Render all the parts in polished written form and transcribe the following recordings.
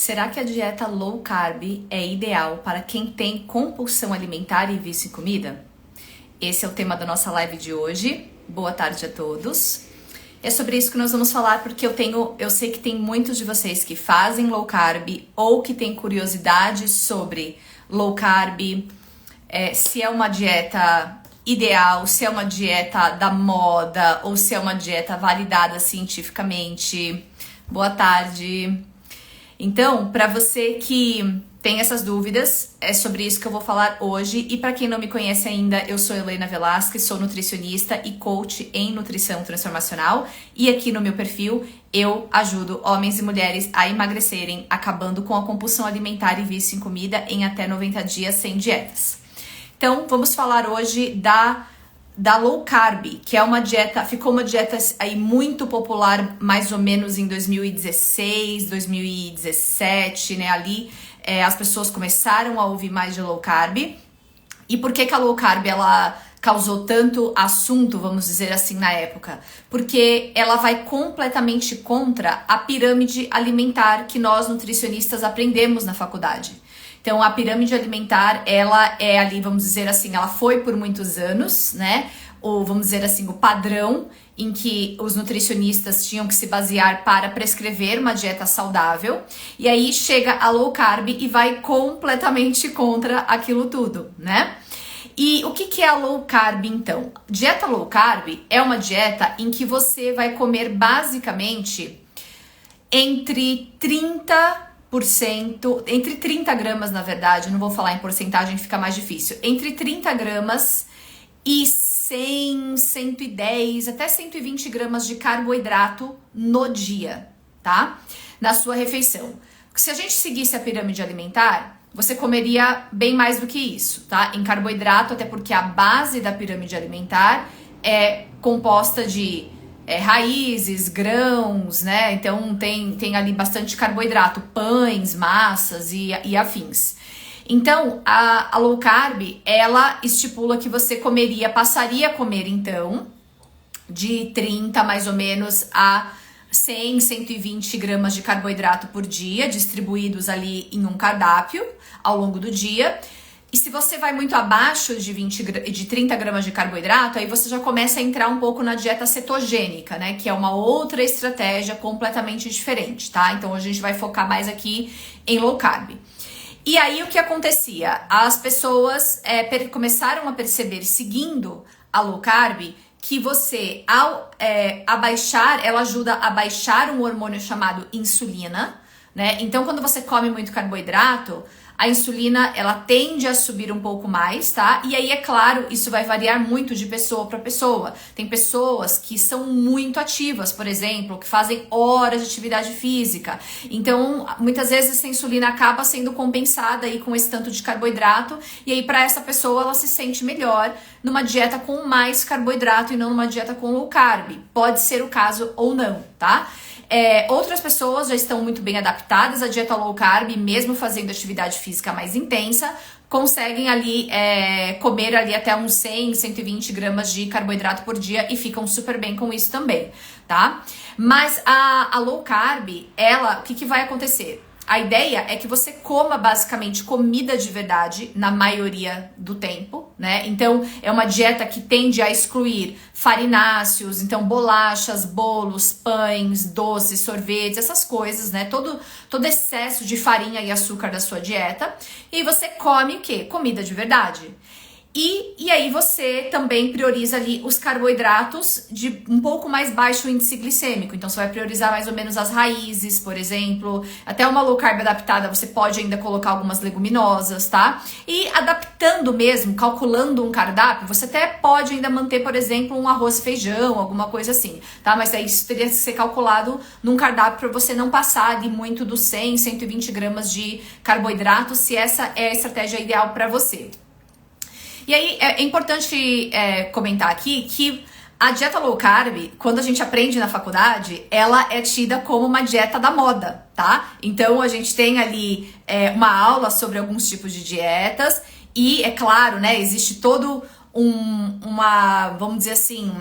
Será que a dieta low carb é ideal para quem tem compulsão alimentar e vício em comida? Esse é o tema da nossa live de hoje. Boa tarde a todos. É sobre isso que nós vamos falar, porque eu sei que tem muitos de vocês que fazem low carb ou que têm curiosidade sobre low carb, se é uma dieta ideal, se é uma dieta da moda ou se é uma dieta validada cientificamente. Boa tarde. Então, para você que tem essas dúvidas, é sobre isso que eu vou falar hoje. E para quem não me conhece ainda, eu sou Helena Velasquez, sou nutricionista e coach em nutrição transformacional. E aqui no meu perfil, eu ajudo homens e mulheres a emagrecerem, acabando com a compulsão alimentar e vício em comida em até 90 dias sem dietas. Então, vamos falar hoje da low carb, que é uma dieta, ficou uma dieta aí muito popular mais ou menos em 2016, 2017, né? Ali as pessoas começaram a ouvir mais de low carb. E por que a low carb ela causou tanto assunto, vamos dizer assim, na época? Porque ela vai completamente contra a pirâmide alimentar que nós nutricionistas aprendemos na faculdade. Então, a pirâmide alimentar, ela é ali, vamos dizer assim, ela foi por muitos anos, né? Ou vamos dizer assim, o padrão em que os nutricionistas tinham que se basear para prescrever uma dieta saudável. E aí chega a low carb e vai completamente contra aquilo tudo, né? E o que é a low carb, então? Dieta low carb é uma dieta em que você vai comer basicamente entre 30 gramas, na verdade, não vou falar em porcentagem, fica mais difícil. Entre 30 gramas e 100, 110, até 120 gramas de carboidrato no dia, tá? Na sua refeição. Se a gente seguisse a pirâmide alimentar, você comeria bem mais do que isso, tá? Em carboidrato, até porque a base da pirâmide alimentar é composta de raízes, grãos, né? Então tem ali bastante carboidrato, pães, massas e afins. Então, a low carb, ela estipula que você passaria a comer então de 30 mais ou menos a 100, 120 gramas de carboidrato por dia, distribuídos ali em um cardápio ao longo do dia. E se você vai muito abaixo de 30 gramas de carboidrato, aí você já começa a entrar um pouco na dieta cetogênica, né? Que é uma outra estratégia completamente diferente, tá? Então a gente vai focar mais aqui em low carb. E aí o que acontecia? As pessoas começaram a perceber, seguindo a low carb, que você, ao abaixar, ela ajuda a baixar um hormônio chamado insulina, né? Então quando você come muito carboidrato, a insulina, ela tende a subir um pouco mais, tá? E aí, é claro, isso vai variar muito de pessoa para pessoa. Tem pessoas que são muito ativas, por exemplo, que fazem horas de atividade física. Então, muitas vezes essa insulina acaba sendo compensada aí com esse tanto de carboidrato. E aí, para essa pessoa, ela se sente melhor numa dieta com mais carboidrato e não numa dieta com low carb. Pode ser o caso ou não, tá? Outras pessoas já estão muito bem adaptadas à dieta low carb, mesmo fazendo atividade física mais intensa, conseguem ali comer ali até uns 100, 120 gramas de carboidrato por dia e ficam super bem com isso também, tá? Mas a low carb, o que vai acontecer? A ideia é que você coma basicamente comida de verdade na maioria do tempo, né? Então, é uma dieta que tende a excluir farináceos, então bolachas, bolos, pães, doces, sorvetes, essas coisas, né? Todo excesso de farinha e açúcar da sua dieta. E aí você come o quê? Comida de verdade. E aí você também prioriza ali os carboidratos de um pouco mais baixo índice glicêmico. Então você vai priorizar mais ou menos as raízes, por exemplo. Até uma low carb adaptada você pode ainda colocar algumas leguminosas, tá? E adaptando mesmo, calculando um cardápio, você até pode ainda manter, por exemplo, um arroz e feijão, alguma coisa assim, tá? Mas aí isso teria que ser calculado num cardápio para você não passar ali muito dos 100, 120 gramas de carboidrato, se essa é a estratégia ideal para você. E aí, é importante comentar aqui que a dieta low carb, quando a gente aprende na faculdade, ela é tida como uma dieta da moda, tá? Então, a gente tem ali uma aula sobre alguns tipos de dietas e, é claro, né, existe todo vamos dizer assim,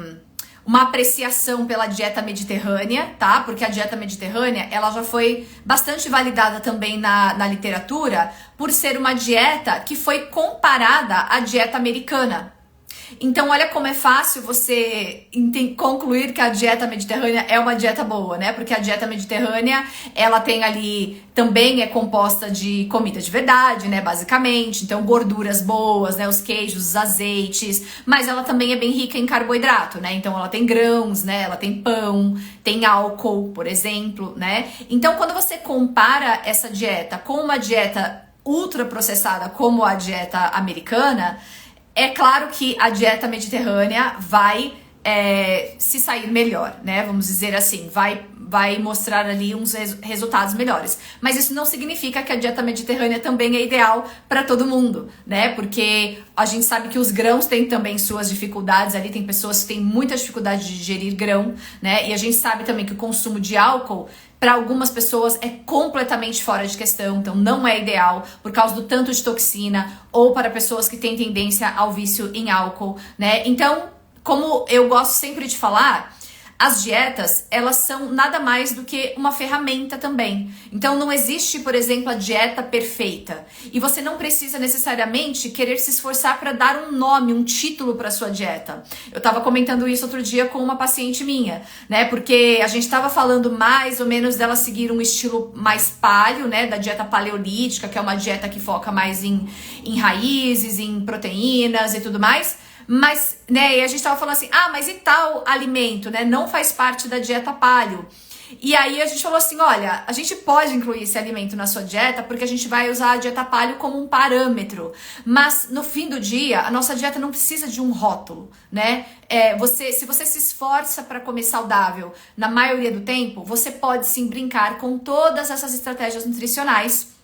uma apreciação pela dieta mediterrânea, tá? Porque a dieta mediterrânea, ela já foi bastante validada também na literatura por ser uma dieta que foi comparada à dieta americana. Então, olha como é fácil você concluir que a dieta mediterrânea é uma dieta boa, né? Porque a dieta mediterrânea, ela tem ali, também é composta de comida de verdade, né? Basicamente, então gorduras boas, né? Os queijos, os azeites, mas ela também é bem rica em carboidrato, né? Então, ela tem grãos, né? Ela tem pão, tem álcool, por exemplo, né? Então, quando você compara essa dieta com uma dieta ultraprocessada como a dieta americana, é claro que a dieta mediterrânea vai se sair melhor, né? Vamos dizer assim, vai mostrar ali uns resultados melhores. Mas isso não significa que a dieta mediterrânea também é ideal para todo mundo, né? Porque a gente sabe que os grãos têm também suas dificuldades ali, tem pessoas que têm muita dificuldade de digerir grão, né? E a gente sabe também que o consumo de álcool para algumas pessoas é completamente fora de questão, então não é ideal por causa do tanto de toxina, ou para pessoas que têm tendência ao vício em álcool, né? Então, como eu gosto sempre de falar, as dietas, elas são nada mais do que uma ferramenta também. Então não existe, por exemplo, a dieta perfeita. E você não precisa necessariamente querer se esforçar para dar um nome, um título para sua dieta. Eu estava comentando isso outro dia com uma paciente minha, né? Porque a gente estava falando mais ou menos dela seguir um estilo mais paleo, né? Da dieta paleolítica, que é uma dieta que foca mais em raízes, em proteínas e tudo mais. Mas, né, e a gente tava falando assim, mas e tal alimento, né, não faz parte da dieta paleo. E aí a gente falou assim, olha, a gente pode incluir esse alimento na sua dieta porque a gente vai usar a dieta paleo como um parâmetro. Mas no fim do dia, a nossa dieta não precisa de um rótulo, né? Se você se esforça para comer saudável na maioria do tempo, você pode sim brincar com todas essas estratégias nutricionais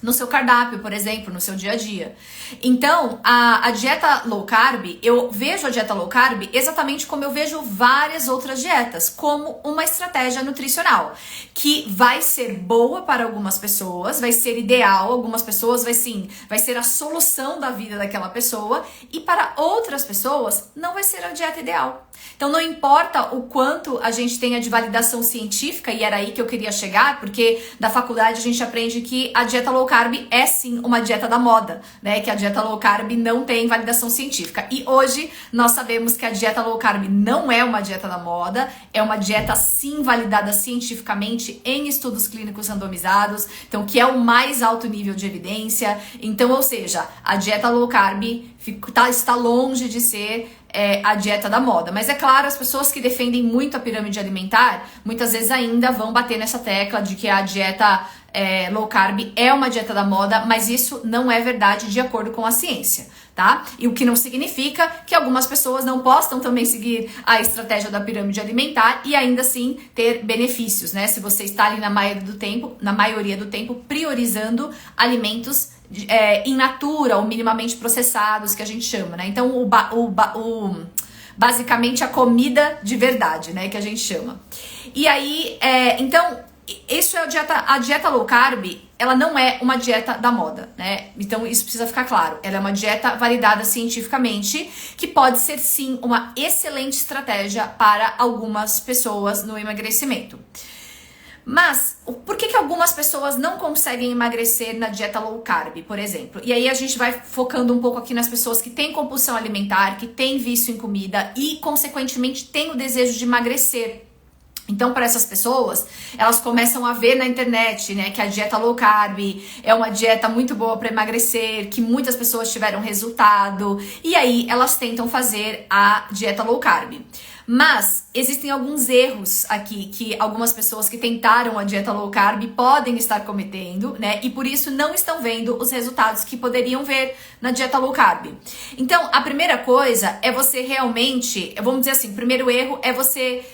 no seu cardápio, por exemplo, no seu dia a dia. Então, a dieta low carb, eu vejo a dieta low carb exatamente como eu vejo várias outras dietas, como uma estratégia nutricional, que vai ser boa para algumas pessoas, vai ser ideal, algumas pessoas vai ser a solução da vida daquela pessoa, e para outras pessoas não vai ser a dieta ideal. Então não importa o quanto a gente tenha de validação científica, e era aí que eu queria chegar, porque da faculdade a gente aprende que a dieta low carb é sim uma dieta da moda, né? Que a dieta low carb não tem validação científica. E hoje nós sabemos que a dieta low carb não é uma dieta da moda, é uma dieta sim validada cientificamente em estudos clínicos randomizados, então que é o mais alto nível de evidência. Então, ou seja, a dieta low carb está longe de ser a dieta da moda. Mas é claro, as pessoas que defendem muito a pirâmide alimentar, muitas vezes ainda vão bater nessa tecla de que a dieta low carb é uma dieta da moda, mas isso não é verdade de acordo com a ciência, tá? E o que não significa que algumas pessoas não possam também seguir a estratégia da pirâmide alimentar e ainda assim ter benefícios, né? Se você está ali na maioria do tempo, priorizando alimentos in natura ou minimamente processados, que a gente chama, né? Então, basicamente a comida de verdade, né? Que a gente chama. E aí, então, isso é a dieta low carb, ela não é uma dieta da moda, né? Então isso precisa ficar claro. Ela é uma dieta validada cientificamente, que pode ser sim uma excelente estratégia para algumas pessoas no emagrecimento. Mas por que algumas pessoas não conseguem emagrecer na dieta low carb, por exemplo? E aí a gente vai focando um pouco aqui nas pessoas que têm compulsão alimentar, que têm vício em comida e, consequentemente, têm o desejo de emagrecer. Então, para essas pessoas, elas começam a ver na internet, né, que a dieta low carb é uma dieta muito boa para emagrecer, que muitas pessoas tiveram resultado, e aí elas tentam fazer a dieta low carb. Mas existem alguns erros aqui que algumas pessoas que tentaram a dieta low carb podem estar cometendo, né? E por isso não estão vendo os resultados que poderiam ver na dieta low carb. Então, a primeira coisa é você realmente, vamos dizer assim, o primeiro erro é você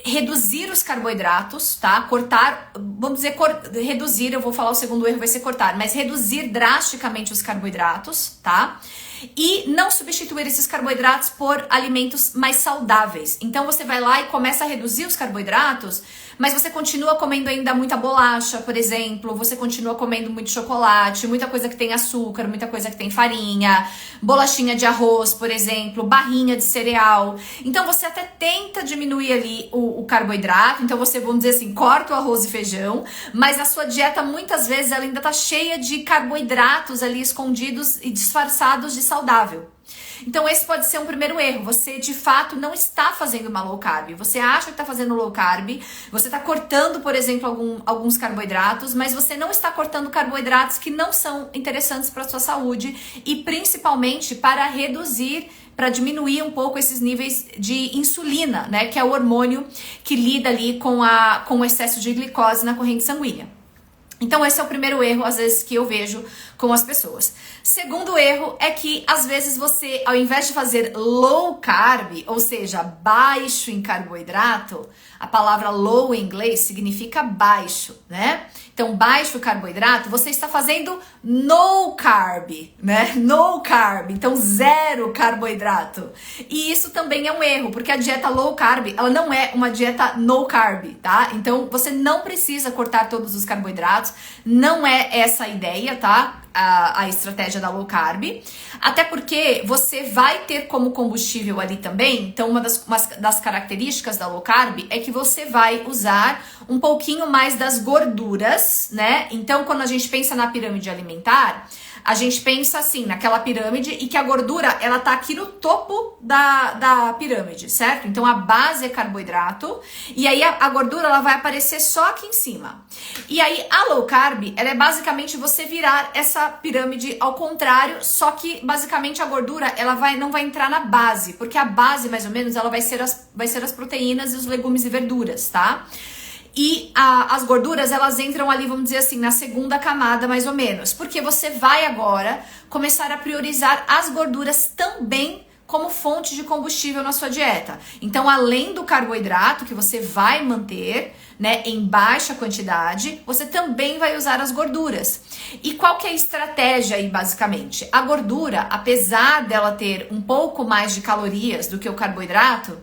reduzir os carboidratos, tá? Cortar, vamos dizer, reduzir, eu vou falar o segundo erro, vai ser cortar, mas reduzir drasticamente os carboidratos, tá? e não substituir esses carboidratos por alimentos mais saudáveis. Então você vai lá e começa a reduzir os carboidratos, mas você continua comendo ainda muita bolacha, por exemplo, você continua comendo muito chocolate, muita coisa que tem açúcar, muita coisa que tem farinha, bolachinha de arroz, por exemplo, barrinha de cereal. Então você até tenta diminuir ali o carboidrato, então você, vamos dizer assim, corta o arroz e feijão, mas a sua dieta muitas vezes ela ainda tá cheia de carboidratos ali escondidos e disfarçados de saudável. Então esse pode ser um primeiro erro, você de fato não está fazendo uma low carb, você acha que está fazendo low carb, você está cortando, por exemplo, alguns carboidratos, mas você não está cortando carboidratos que não são interessantes para a sua saúde e principalmente para reduzir, para diminuir um pouco esses níveis de insulina, né, que é o hormônio que lida ali com o excesso de glicose na corrente sanguínea. Então esse é o primeiro erro, às vezes, que eu vejo com as pessoas. Segundo erro é que, às vezes, você, ao invés de fazer low carb, ou seja, baixo em carboidrato, a palavra low em inglês significa baixo, né? Então, baixo carboidrato, você está fazendo no carb, né? No carb, então zero carboidrato. E isso também é um erro, porque a dieta low carb, ela não é uma dieta no carb, tá? Então, você não precisa cortar todos os carboidratos, não é essa a ideia, tá? A estratégia da low carb, até porque você vai ter como combustível ali também, então uma das características da low carb é que você vai usar um pouquinho mais das gorduras, né? Então quando a gente pensa na pirâmide alimentar, a gente pensa assim, naquela pirâmide e que a gordura, ela tá aqui no topo da pirâmide, certo? Então a base é carboidrato e aí a gordura, ela vai aparecer só aqui em cima. E aí a low carb, ela é basicamente você virar essa pirâmide ao contrário, só que basicamente a gordura, ela não vai entrar na base, porque a base, mais ou menos, ela vai ser as proteínas e os legumes e verduras, tá? E as gorduras, elas entram ali, vamos dizer assim, na segunda camada, mais ou menos. Porque você vai agora começar a priorizar as gorduras também como fonte de combustível na sua dieta. Então, além do carboidrato, que você vai manter, né, em baixa quantidade, você também vai usar as gorduras. E qual que é a estratégia aí, basicamente? A gordura, apesar dela ter um pouco mais de calorias do que o carboidrato,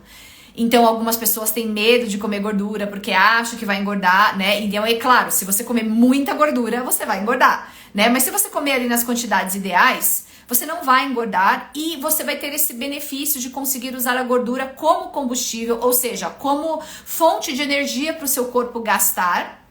então algumas pessoas têm medo de comer gordura porque acham que vai engordar, né? Então é claro, se você comer muita gordura, você vai engordar, né? Mas se você comer ali nas quantidades ideais, você não vai engordar e você vai ter esse benefício de conseguir usar a gordura como combustível, ou seja, como fonte de energia para o seu corpo gastar,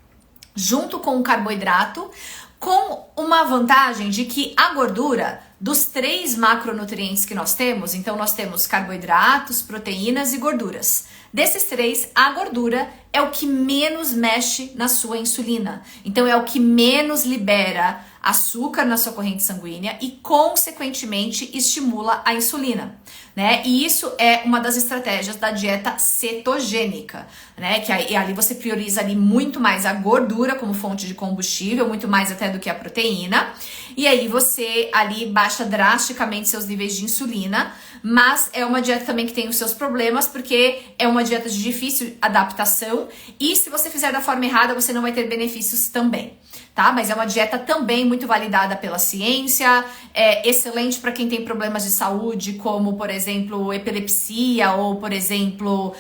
junto com o carboidrato, com uma vantagem de que a gordura, dos 3 macronutrientes que nós temos, então nós temos carboidratos, proteínas e gorduras. Desses 3, a gordura é o que menos mexe na sua insulina. Então é o que menos libera açúcar na sua corrente sanguínea e, consequentemente, estimula a insulina, né? E isso é uma das estratégias da dieta cetogênica, né? Que aí ali você prioriza ali muito mais a gordura como fonte de combustível, muito mais até do que a proteína. E aí você ali baixa drasticamente seus níveis de insulina, mas é uma dieta também que tem os seus problemas, porque é uma dieta de difícil adaptação e se você fizer da forma errada, você não vai ter benefícios também, tá? Mas é uma dieta também muito validada pela ciência, é excelente para quem tem problemas de saúde, como, por exemplo, epilepsia ou, por exemplo,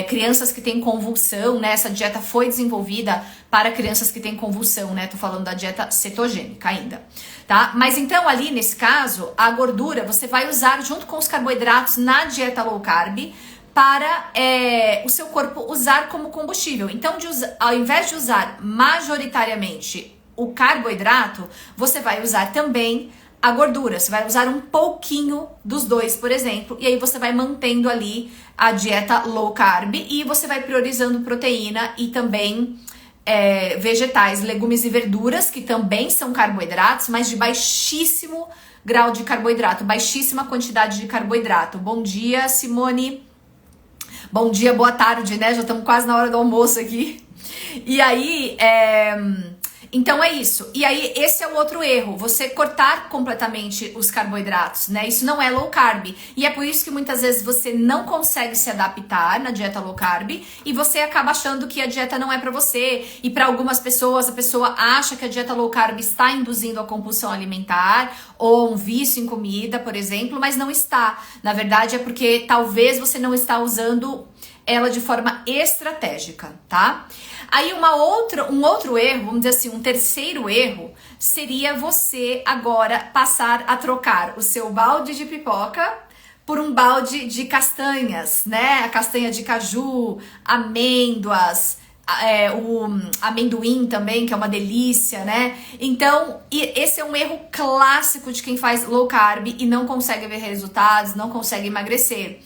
crianças que têm convulsão, né? Essa dieta foi desenvolvida para crianças que têm convulsão, né? Tô falando da dieta cetogênica ainda, tá? Mas então ali, nesse caso, a gordura você vai usar junto com os carboidratos na dieta low carb, para o seu corpo usar como combustível. Então, ao invés de usar majoritariamente o carboidrato, você vai usar também a gordura. Você vai usar um pouquinho dos dois, por exemplo, e aí você vai mantendo ali a dieta low carb e você vai priorizando proteína e também vegetais, legumes e verduras, que também são carboidratos, mas de baixíssimo grau de carboidrato, baixíssima quantidade de carboidrato. Bom dia, Simone. Bom dia, boa tarde, né? Já estamos quase na hora do almoço aqui. E aí, Então é isso. E aí esse é o outro erro, você cortar completamente os carboidratos, né? Isso não é low carb. E é por isso que muitas vezes você não consegue se adaptar na dieta low carb e você acaba achando que a dieta não é para você. E para algumas pessoas, a pessoa acha que a dieta low carb está induzindo a compulsão alimentar ou um vício em comida, por exemplo, mas não está. Na verdade é porque talvez você não está usando ela de forma estratégica, tá? Aí um outro erro, vamos dizer assim, um terceiro erro, seria você agora passar a trocar o seu balde de pipoca por um balde de castanhas, né? A castanha de caju, amêndoas, o amendoim também, que é uma delícia, né? Então, esse é um erro clássico de quem faz low carb e não consegue ver resultados, não consegue emagrecer.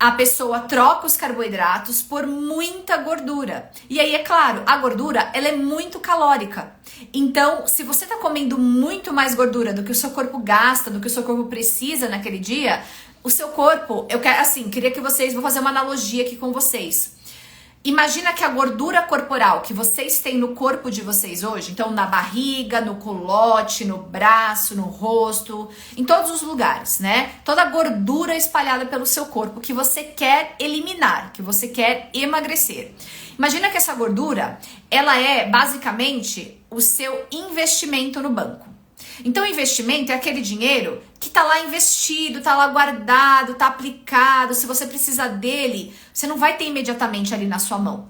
A pessoa troca os carboidratos por muita gordura. E aí, é claro, a gordura, ela é muito calórica. Então, se você tá comendo muito mais gordura do que o seu corpo gasta, do que o seu corpo precisa naquele dia, o seu corpo, queria que vocês, vou fazer uma analogia aqui com vocês. Imagina que a gordura corporal que vocês têm no corpo de vocês hoje, então na barriga, no culote, no braço, no rosto, em todos os lugares, né? Toda a gordura espalhada pelo seu corpo que você quer eliminar, que você quer emagrecer. Imagina que essa gordura, ela é basicamente o seu investimento no banco. Então, o investimento é aquele dinheiro que tá lá investido, tá lá guardado, tá aplicado. Se você precisar dele, você não vai ter imediatamente ali na sua mão.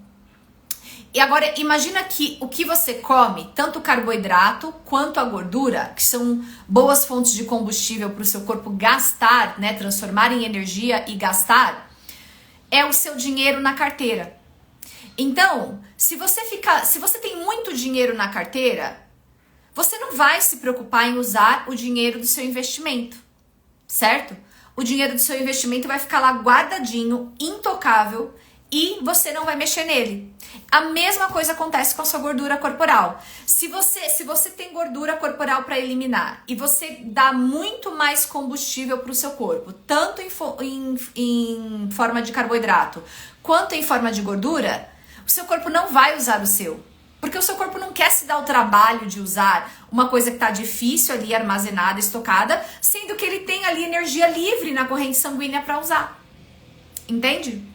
E agora, imagina que o que você come, tanto o carboidrato quanto a gordura, que são boas fontes de combustível para o seu corpo gastar, né, transformar em energia e gastar, é o seu dinheiro na carteira. Então, se você tem muito dinheiro na carteira, você não vai se preocupar em usar o dinheiro do seu investimento, certo? O dinheiro do seu investimento vai ficar lá guardadinho, intocável, e você não vai mexer nele. A mesma coisa acontece com a sua gordura corporal. Se você tem gordura corporal para eliminar e você dá muito mais combustível para o seu corpo, tanto em forma de carboidrato quanto em forma de gordura, o seu corpo não vai usar o seu. Porque o seu corpo não quer se dar o trabalho de usar uma coisa que está difícil ali, armazenada, estocada, sendo que ele tem ali energia livre na corrente sanguínea para usar. Entende?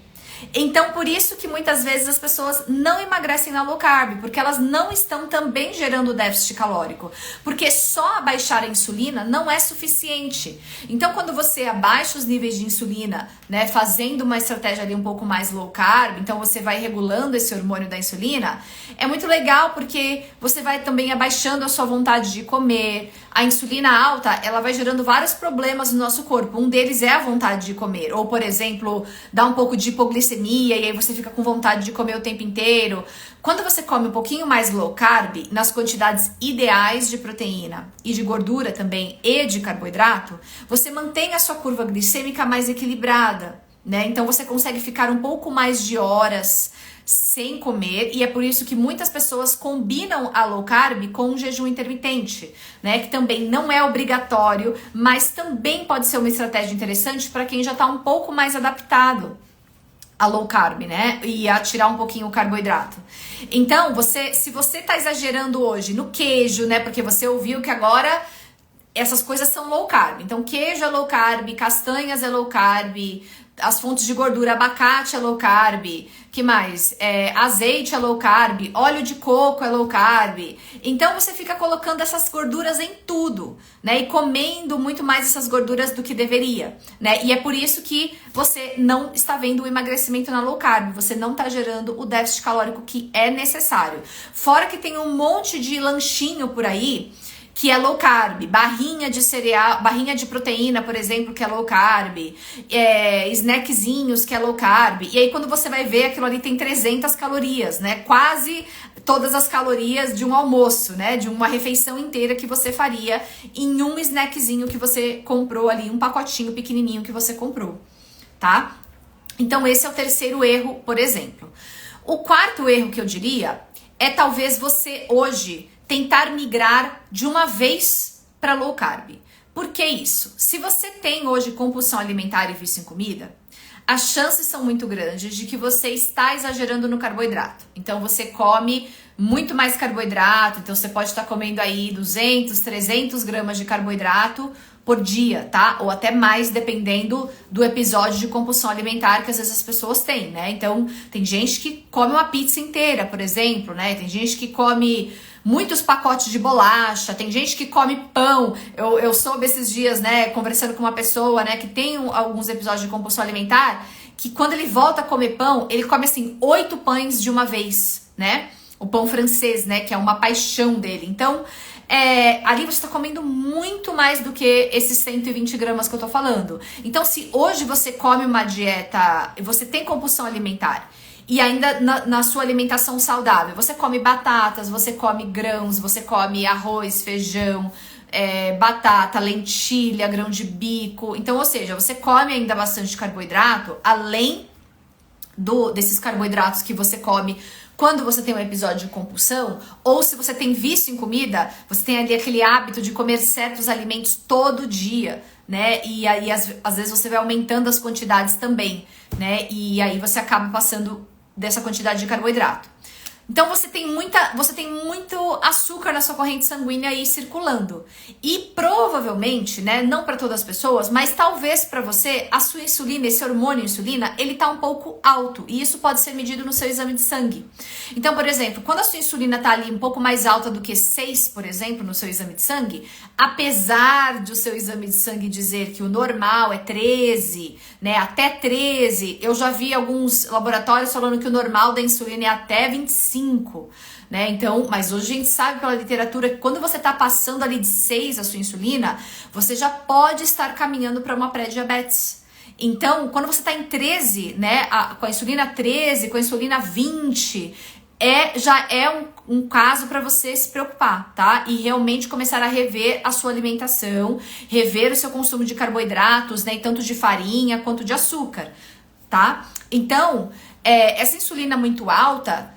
Então, por isso que muitas vezes as pessoas não emagrecem na low carb, porque elas não estão também gerando déficit calórico. Porque só abaixar a insulina não é suficiente. Então, quando você abaixa os níveis de insulina, né, fazendo uma estratégia ali um pouco mais low carb, então você vai regulando esse hormônio da insulina, é muito legal porque você vai também abaixando a sua vontade de comer. A insulina alta, ela vai gerando vários problemas no nosso corpo. Um deles é a vontade de comer. Ou, por exemplo, dá um pouco de hipoglicemia e aí você fica com vontade de comer o tempo inteiro. Quando você come um pouquinho mais low carb, nas quantidades ideais de proteína e de gordura também e de carboidrato, você mantém a sua curva glicêmica mais equilibrada, né? Então você consegue ficar um pouco mais de horas sem comer, e é por isso que muitas pessoas combinam a low carb com um jejum intermitente, né? Que também não é obrigatório, mas também pode ser uma estratégia interessante para quem já está um pouco mais adaptado a low carb, né? E a tirar um pouquinho o carboidrato. Então, se você tá exagerando hoje no queijo, né? Porque você ouviu que agora essas coisas são low carb. Então, queijo é low carb, castanhas é low carb, as fontes de gordura, abacate é low carb, que mais? Azeite é low carb, óleo de coco é low carb. Então você fica colocando essas gorduras em tudo, né? E comendo muito mais essas gorduras do que deveria, né? E é por isso que você não está vendo o emagrecimento na low carb, você não está gerando o déficit calórico que é necessário. Fora que tem um monte de lanchinho por aí que é low carb, barrinha de cereal, barrinha de proteína, por exemplo, que é low carb, snackzinhos que é low carb, e aí quando você vai ver, aquilo ali tem 300 calorias, né, quase todas as calorias de um almoço, né, de uma refeição inteira que você faria em um snackzinho que você comprou ali, um pacotinho pequenininho que você comprou, tá? Então esse é o terceiro erro, por exemplo. O quarto erro que eu diria é talvez você hoje tentar migrar de uma vez para low carb. Por que isso? Se você tem hoje compulsão alimentar e vício em comida, as chances são muito grandes de que você está exagerando no carboidrato. Então você come muito mais carboidrato, então você pode estar comendo aí 200, 300 gramas de carboidrato por dia, tá? Ou até mais, dependendo do episódio de compulsão alimentar que às vezes as pessoas têm, né? Então, tem gente que come uma pizza inteira, por exemplo, né? Tem gente que come muitos pacotes de bolacha, tem gente que come pão. Eu soube esses dias, né, conversando com uma pessoa, né, que tem alguns episódios de compulsão alimentar, que quando ele volta a comer pão, ele come, assim, 8 pães de uma vez, né? O pão francês, né, que é uma paixão dele. Então, ali você está comendo muito mais do que esses 120 gramas que eu tô falando. Então, se hoje você come uma dieta, você tem compulsão alimentar, e ainda na sua alimentação saudável, você come batatas, você come grãos, você come arroz, feijão, batata, lentilha, grão de bico. Então, ou seja, você come ainda bastante carboidrato, além desses carboidratos que você come quando você tem um episódio de compulsão, ou se você tem vício em comida, você tem ali aquele hábito de comer certos alimentos todo dia, né? E aí, às vezes, você vai aumentando as quantidades também, né? E aí você acaba passando dessa quantidade de carboidrato. Então você tem muito açúcar na sua corrente sanguínea aí circulando. E provavelmente, né, não para todas as pessoas, mas talvez para você, a sua insulina, esse hormônio insulina, ele tá um pouco alto. E isso pode ser medido no seu exame de sangue. Então, por exemplo, quando a sua insulina tá ali um pouco mais alta do que 6, por exemplo, no seu exame de sangue, apesar de o seu exame de sangue dizer que o normal é 13, né, até 13, eu já vi alguns laboratórios falando que o normal da insulina é até 25. Né? Então, mas hoje a gente sabe pela literatura que quando você está passando ali de 6 a sua insulina, você já pode estar caminhando para uma pré-diabetes. Então, quando você está em 13, né, com a insulina 13, com a insulina 20, já é um caso para você se preocupar, tá? E realmente começar a rever a sua alimentação, rever o seu consumo de carboidratos, né, tanto de farinha quanto de açúcar, tá? Então, essa insulina muito alta,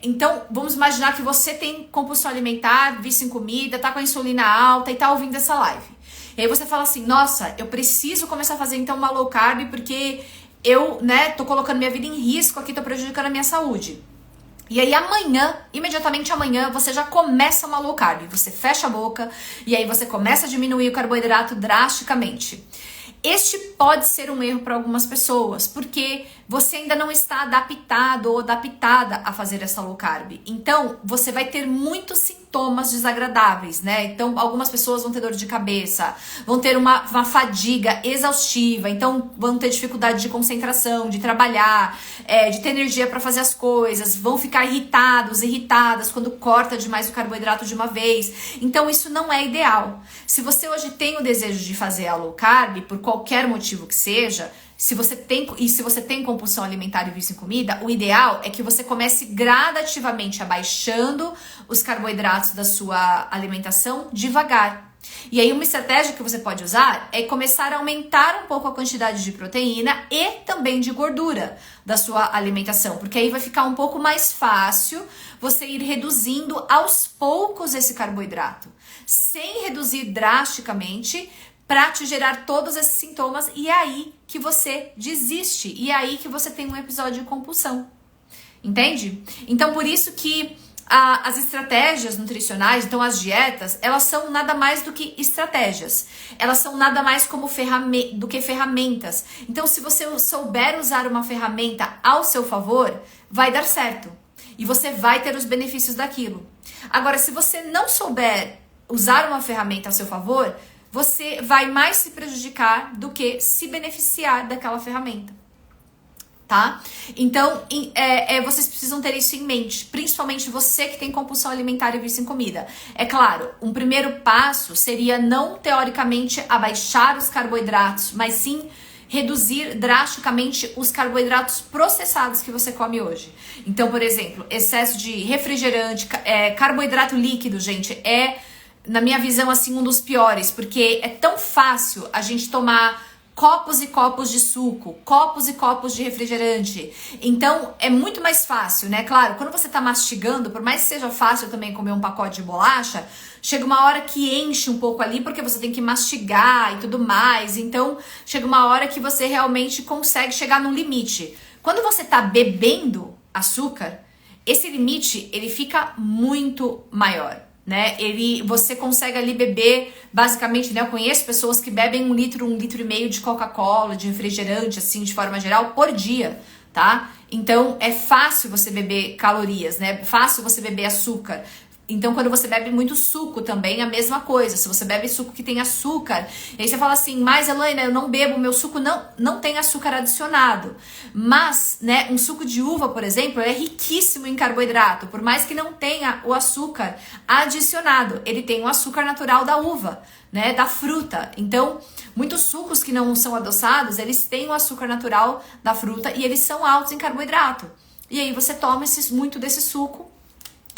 então, vamos imaginar que você tem compulsão alimentar, vício em comida, tá com a insulina alta e tá ouvindo essa live. E aí você fala assim, nossa, eu preciso começar a fazer então uma low carb porque eu, né, tô colocando minha vida em risco aqui, tô prejudicando a minha saúde. E aí imediatamente amanhã, você já começa uma low carb. Você fecha a boca e aí você começa a diminuir o carboidrato drasticamente. Este pode ser um erro para algumas pessoas, porque você ainda não está adaptado ou adaptada a fazer essa low carb. Então, você vai ter muitos sintomas desagradáveis, né? Então, algumas pessoas vão ter dor de cabeça, vão ter uma fadiga exaustiva, então vão ter dificuldade de concentração, de trabalhar, de ter energia para fazer as coisas, vão ficar irritadas quando corta demais o carboidrato de uma vez. Então, isso não é ideal. Se você hoje tem o desejo de fazer a low carb, por qualquer motivo que seja, se você tem compulsão alimentar e vício em comida, o ideal é que você comece gradativamente abaixando os carboidratos da sua alimentação devagar. E aí uma estratégia que você pode usar é começar a aumentar um pouco a quantidade de proteína e também de gordura da sua alimentação, porque aí vai ficar um pouco mais fácil você ir reduzindo aos poucos esse carboidrato, sem reduzir drasticamente, para te gerar todos esses sintomas, e é aí que você desiste, e é aí que você tem um episódio de compulsão, entende? Então, por isso que as estratégias nutricionais, então as dietas, elas são nada mais do que estratégias, elas são nada mais do que ferramentas. Então, se você souber usar uma ferramenta ao seu favor, vai dar certo, e você vai ter os benefícios daquilo. Agora, se você não souber usar uma ferramenta a seu favor, você vai mais se prejudicar do que se beneficiar daquela ferramenta, tá? Então, vocês precisam ter isso em mente, principalmente você que tem compulsão alimentar e vício em comida. É claro, um primeiro passo seria não, teoricamente, abaixar os carboidratos, mas sim reduzir drasticamente os carboidratos processados que você come hoje. Então, por exemplo, excesso de refrigerante, carboidrato líquido, gente, na minha visão, assim, um dos piores, porque é tão fácil a gente tomar copos e copos de suco, copos e copos de refrigerante. Então, é muito mais fácil, né? Claro, quando você tá mastigando, por mais que seja fácil também comer um pacote de bolacha, chega uma hora que enche um pouco ali, porque você tem que mastigar e tudo mais. Então, chega uma hora que você realmente consegue chegar num limite. Quando você tá bebendo açúcar, esse limite, ele fica muito maior, né? Você consegue ali beber, basicamente, né? Eu conheço pessoas que bebem 1 litro, 1,5 litro de Coca-Cola, de refrigerante, assim, de forma geral, por dia, tá? Então, é fácil você beber calorias, né? Fácil você beber açúcar. Então, quando você bebe muito suco também, a mesma coisa. Se você bebe suco que tem açúcar, e aí você fala assim, mas Elaine, eu não bebo, meu suco não tem açúcar adicionado. Mas, né, um suco de uva, por exemplo, é riquíssimo em carboidrato, por mais que não tenha o açúcar adicionado. Ele tem o açúcar natural da uva, né, da fruta. Então, muitos sucos que não são adoçados, eles têm o açúcar natural da fruta e eles são altos em carboidrato. E aí você toma muito desse suco,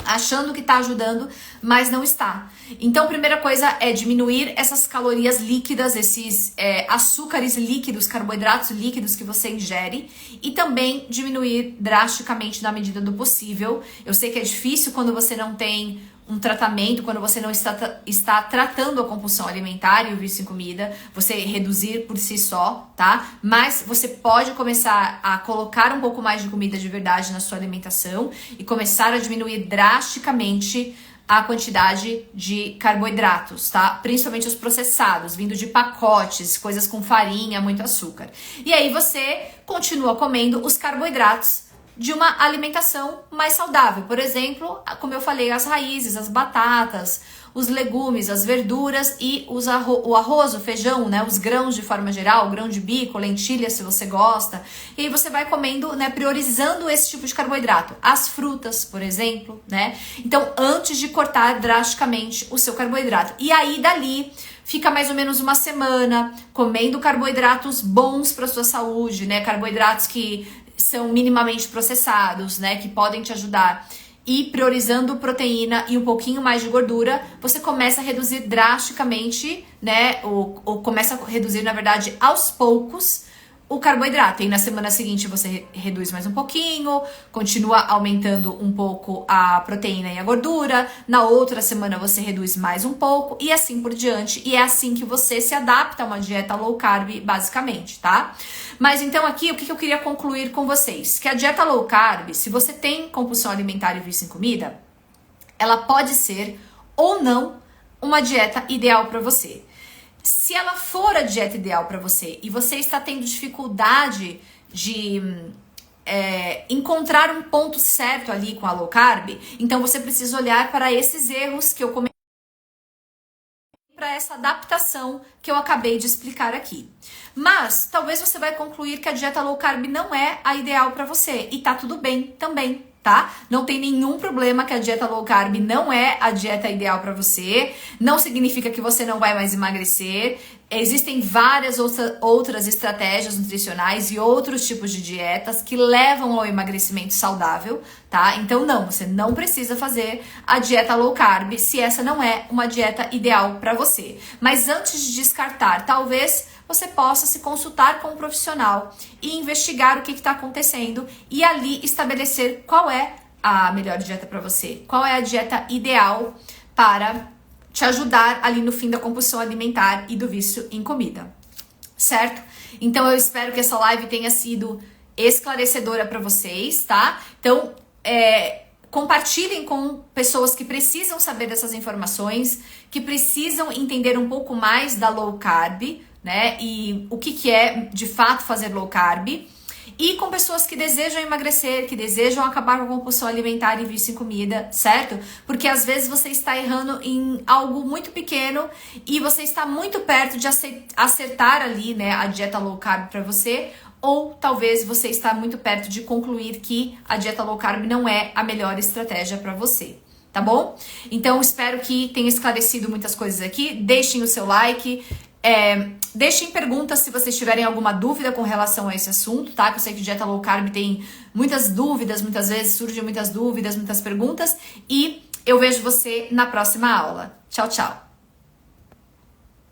achando que tá ajudando, mas não está. Então, a primeira coisa é diminuir essas calorias líquidas, esses açúcares líquidos, carboidratos líquidos que você ingere, e também diminuir drasticamente na medida do possível. Eu sei que é difícil quando você não tem um tratamento, quando você não está tratando a compulsão alimentar e o vício em comida, você reduzir por si só, tá? Mas você pode começar a colocar um pouco mais de comida de verdade na sua alimentação e começar a diminuir drasticamente a quantidade de carboidratos, tá? Principalmente os processados, vindo de pacotes, coisas com farinha, muito açúcar. E aí você continua comendo os carboidratos de uma alimentação mais saudável. Por exemplo, como eu falei, as raízes, as batatas, os legumes, as verduras e o arroz, o feijão, né? Os grãos de forma geral, grão de bico, lentilha, se você gosta. E aí você vai comendo, né? Priorizando esse tipo de carboidrato. As frutas, por exemplo, né? Então, antes de cortar drasticamente o seu carboidrato. E aí, dali, fica mais ou menos uma semana comendo carboidratos bons para sua saúde, né? Carboidratos que são minimamente processados, né, que podem te ajudar, e priorizando proteína e um pouquinho mais de gordura, você começa a reduzir drasticamente, né, ou começa a reduzir, na verdade, aos poucos, o carboidrato. E na semana seguinte você reduz mais um pouquinho, continua aumentando um pouco a proteína e a gordura. Na outra semana você reduz mais um pouco e assim por diante. E é assim que você se adapta a uma dieta low carb, basicamente, tá? Mas então aqui, o que eu queria concluir com vocês? Que a dieta low carb, se você tem compulsão alimentar e vício em comida, ela pode ser ou não uma dieta ideal para você. Se ela for a dieta ideal para você e você está tendo dificuldade de encontrar um ponto certo ali com a low carb, então você precisa olhar para esses erros que eu comentei, para essa adaptação que eu acabei de explicar aqui. Mas talvez você vai concluir que a dieta low carb não é a ideal para você e tá tudo bem também, tá? Não tem nenhum problema que a dieta low carb não é a dieta ideal para você, não significa que você não vai mais emagrecer. Existem várias outras estratégias nutricionais e outros tipos de dietas que levam ao emagrecimento saudável, tá? Então você não precisa fazer a dieta low carb se essa não é uma dieta ideal para você. Mas antes de descartar, talvez você possa se consultar com um profissional e investigar o que está acontecendo e ali estabelecer qual é a melhor dieta para você, qual é a dieta ideal para te ajudar ali no fim da compulsão alimentar e do vício em comida, certo? Então eu espero que essa live tenha sido esclarecedora para vocês, tá? Então, compartilhem com pessoas que precisam saber dessas informações, que precisam entender um pouco mais da low carb, né? E o que é de fato fazer low carb. E com pessoas que desejam emagrecer, que desejam acabar com a compulsão alimentar e vício em comida, certo? Porque às vezes você está errando em algo muito pequeno e você está muito perto de acertar ali, né, a dieta low carb para você, ou talvez você está muito perto de concluir que a dieta low carb não é a melhor estratégia para você. Tá bom? Então espero que tenha esclarecido muitas coisas aqui. Deixem o seu like. Deixem perguntas se vocês tiverem alguma dúvida com relação a esse assunto, tá? Que eu sei que dieta low carb tem muitas dúvidas, muitas vezes surgem muitas dúvidas, muitas perguntas. E eu vejo você na próxima aula. Tchau, tchau!